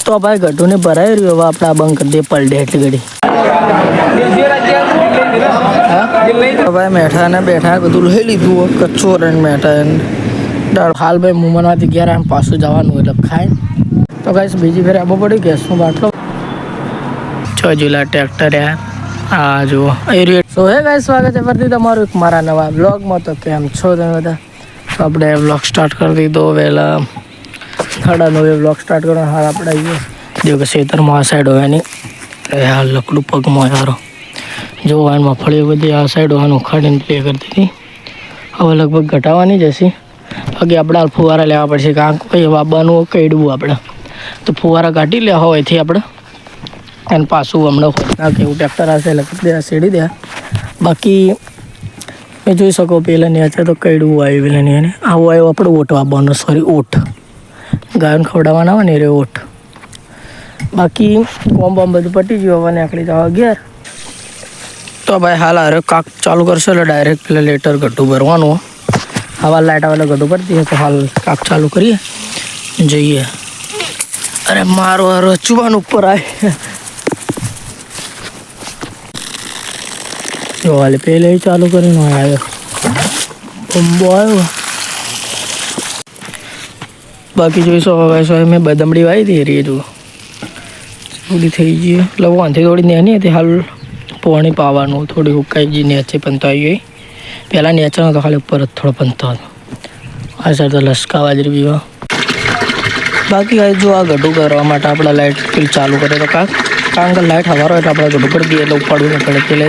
तो भाई गड्ढू ने भराई रही हो अपना बंक कर दिए पलटे એટલી ઘડી તો ભાઈ મેઠા ને બેઠા બધું લઈ લીધું કચ્ચો રન મેઠા દાળ હાલ ભાઈ મુમનવાથી ગયા આમ પાછું જવાનું એટલે ખાય તો ગાઈસ બીજી ફેર આવવો પડ્યું ગેસનો બાટલો 6 જુલા ટ્રેક્ટર આ જુઓ સો હે ગાઈસ સ્વાગત છે ફરીથી તમારું એક મારા નવા બ્લોગમાં તો કેમ છો તમે બધા તો આપણે બ્લોગ સ્ટાર્ટ કરી દીધો વહેલા 9:30 બ્લોગ સ્ટાર્ટ કરવાનો હાલ આપણે આવીએ જો કે ખેતરમાં આ સાઈડ હોય નહીં હાલ લકડું પગમાં યારો જો વાનમાં ફળીઓ બધી આ સાઈડ વાન ઉખાડીને પ્લે કરી દીધી હવે લગભગ ઘટાવાની જ હશે બાકી આપણે હાલ ફુવારા લેવા પડશે કારણ કે વાબાનું કઈડવું આપણે તો ફુવારા કાઢી લેવા હોય એથી આપણે અને પાછું હમણાં કેવું ટ્રેક્ટર હશે એટલે સીડી દે બાકી મેં જોઈ શકો પહેલાં નેચે તો કઈડવું આવ્યું પેલા ને આવું આવ્યું આપણે ઓટ વાપવાનું સોરી ઓટ ગાયોને ખવડાવવાના હોય ને એ ઓટ બાકી કોમ બોમ બધું પટી ગયું હવે નીકળી જવા ઘેર તો ભાઈ હાલ અરે કાક ચાલુ કરશો એટલે ડાયરેક્ટ પેલા લેટર ગઢું ભરવાનું હવા લાઇટ આવે ગઢું ભરતી તો હાલ કાક ચાલુ કરીએ જઈએ અરે મારો રચવાનું ઉપર આવે જો હાલે પહેલે ચાલુ કરીને આવ્યો બંબો આવ્યો બાકી જોઈશો હવે મેં બદમડી વાવી હતી રે જો થોડી થઈ ગઈ એટલે વાંધી થોડી નાની હતી હાલ પાણી પાવાનું થોડી ઉકાઈ ગઈ નેચે પંતો આવી ગઈ પહેલાં નેચરનો તો ખાલી ઉપર જ થોડો પંતો હતો આ સાઈડ તો લસકા બાજરી પીવા બાકી હવે જો આ ગઢું કરવા માટે આપણે લાઇટ ચાલુ કરીએ તો કારણ કે લાઇટ હવારો એટલે આપણે ગઢું કરી દઈએ એટલે ઉપાડવું નહીં પડે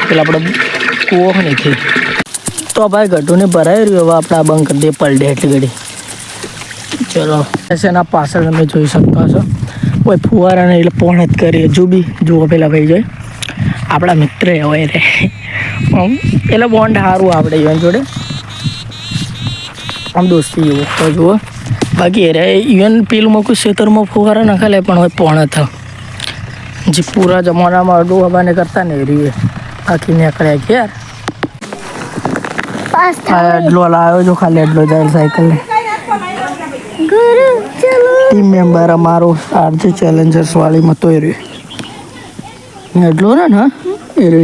પેલા આપણે કૂવો નથી તો ભાઈ ગઢુને ભરાઈ રહ્યું હવે આપણે આ બંધ કરી દઈએ પલટે એટલી ઘડી ચલો એના પાછળ તમે જોઈ શકતા છો કોઈ ફુવારાને એટલે પોણ જ કરીએ જુબી જુઓ પેલા ભાઈ જોઈ આપણા મિત્ર હોય રે એટલે બોન્ડ સારું આપણે ઇવન જોડે આમ દોસ્તી જેવું તો જુઓ બાકી રે ઇવન પેલુંમાં કોઈ ખેતરમાં ફુવારા ના ખાલે પણ હોય પોણ હતા જે પૂરા જમાનામાં અડું હવાને કરતા ને રીએ આખી નીકળ્યા કે યાર એડલો લાવ્યો જો ખાલી એડલો જાય સાયકલ ટીમ મેમ્બર અમારો આરજી ચેલેન્જર્સ વાળીમાં તો એ રે એટલો ને એ રે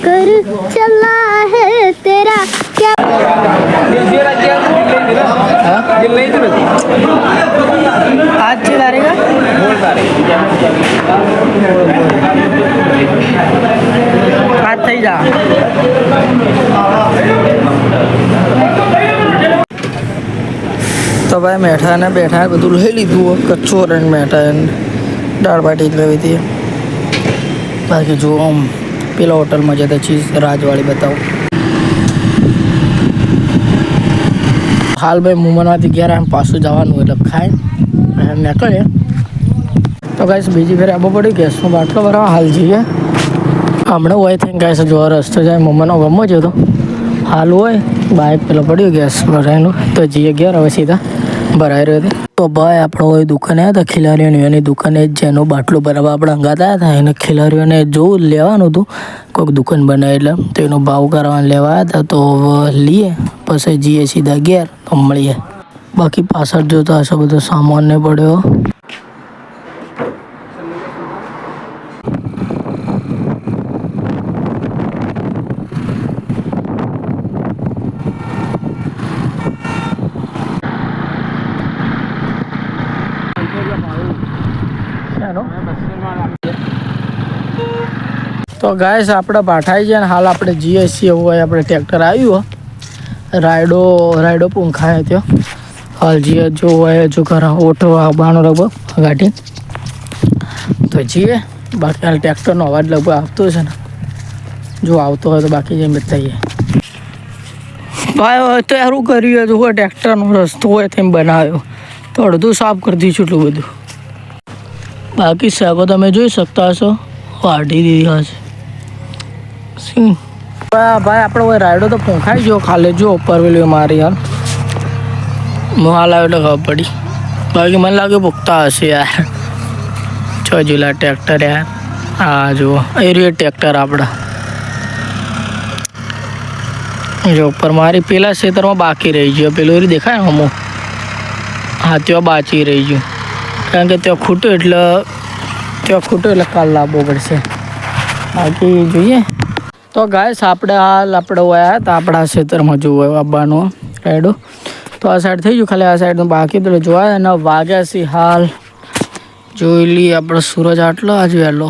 कर चला है तेरा क्या आज से डालेगा आज થઈ જા તો ભાઈ મેઠા ને બેઠા બધું લઈ લીધું કચ્ચો રન મેઠા દાળ બાટી લેવી હતી બાકી જો આમ પેલા હોટલમાં જતા ચીઝ રાજવાળી બતાવો હાલ ભાઈ મુમનવાથી ગયા આમ પાછું જવાનું એટલે ખાય નીકળે તો ગાઈસ બીજી ફેર આવવો પડ્યું ગેસનો બાટલો ભરવા હાલ જઈએ હમણાં હોય થઈને ગાઈસ જો રસ્તો જાય મુમનનો ગમો જ હતો હાલ હોય બાઇક પેલો પડ્યું ગેસ ભરાયનું તો જઈએ ગયા હવે સીધા ભરાઈ રહ્યો હતો તો ભાઈ આપણે હોય દુકાને આવ્યા હતા ખિલાડીઓની એની દુકાને જેનો બાટલો ભરાવા આપણે અંગાતા હતા એને ખિલાડીઓને જોવું લેવાનું હતું કોઈક દુકાન બનાવી એટલે તો એનો ભાવ કરવાનું લેવા હતા તો લઈએ પછી જઈએ સીધા ઘેર તો મળીએ બાકી પાછળ જોતા હશો બધો સામાન ને પડ્યો તો ગાઈસ આપણે પાઠાઈ છે ને હાલ આપણે જઈએ છીએ હોય આપણે ટ્રેક્ટર આવ્યું રાયડો પૂંખાય ત્યાં હાલ જઈએ જો હોય જો ખરા ઓટો આવવાનો લગભગ ગાડી તો જઈએ બાકી હાલ ટ્રેક્ટરનો અવાજ લગભગ આવતો છે ને જો આવતો હોય તો બાકી જેમ બતાવીએ ભાઈ હવે તો સારું કર્યું હતું હોય ટ્રેક્ટરનો રસ્તો હોય તેમ બનાવ્યો તો અડધું સાફ કરી દઈશું એટલું બધું બાકી શાકો તમે જોઈ શકતા હશો વાઢી દીધી હશે ભાઈ આપણે હોય રાયડો તો પહોંચાઈ ગયો ખાલી જો ઉપર પેલી મારી હાલ હું હાલ આવ્યો એટલે ખબર પડી બાકી મને લાગે ભૂખતા હશે યાર 6 જુલા ટ્રેક્ટર યાર હા જુઓ એ રહ્યું ટ્રેક્ટર આપણા જો ઉપર મારી પેલા ખેતરમાં બાકી રહી ગયો પેલું દેખાય અમુક હા ત્યાં બાચી રહી ગયું કારણ કે ત્યાં ખૂટ્યું એટલે કાલ લાવવો પડશે બાકી જોઈએ તો ગાઈસ આપણે હાલ આપણે આવ્યા તો આપણા ખેતરમાં જોવું આવવાનું રાઈડો તો આ સાઈડ થઈ ગયું ખાલી આ સાઈડનું બાકી તો જોવા અને વાગ્યા છે હાલ જોઈ લઈએ આપણો સૂરજ આટલો આજ વહેલો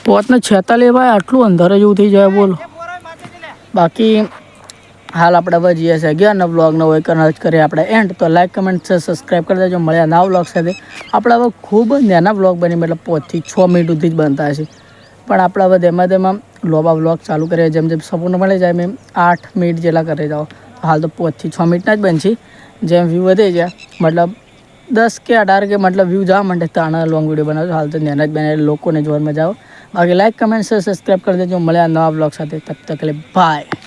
5:46 આટલું અંધારે જેવું થઈ જાય બોલો બાકી હાલ આપણે હવે જઈએ છીએ અગિયારના વ્લોગનો હોય કનજ કરીએ આપણે એન્ડ તો લાઈક કમેન્ટ છે સબસ્ક્રાઈબ કરી દેજો મળ્યા નવા વ્લોગ સાથે આપણે હવે ખૂબ નાના વ્લોગ બની મતલબ 5 થી 6 મિનિટ સુધી જ બનતા હશે પણ આપણે હવે તેમાં લોબા વ્લોગ ચાલુ કરીએ જેમ સપોર્ટ મળી જાય મેં 8 મિનિટ જેટલા કરી જાઓ હાલ તો 5 થી 6 મિનિટના જ બનશે જેમ વ્યૂ વધે જાય મતલબ 10 કે 18 કે મતલબ વ્યૂ જવા માંડે તાણા લોંગ વિડીયો બનાવજો હાલ તો નાના જ બનાવે લોકોને જોવા મજા આવે બાકી લાઈક કમેન્ટ છે સબસ્ક્રાઈબ કરી દેજો મળ્યા નવા વ્લોગ સાથે તબ તક લે બાય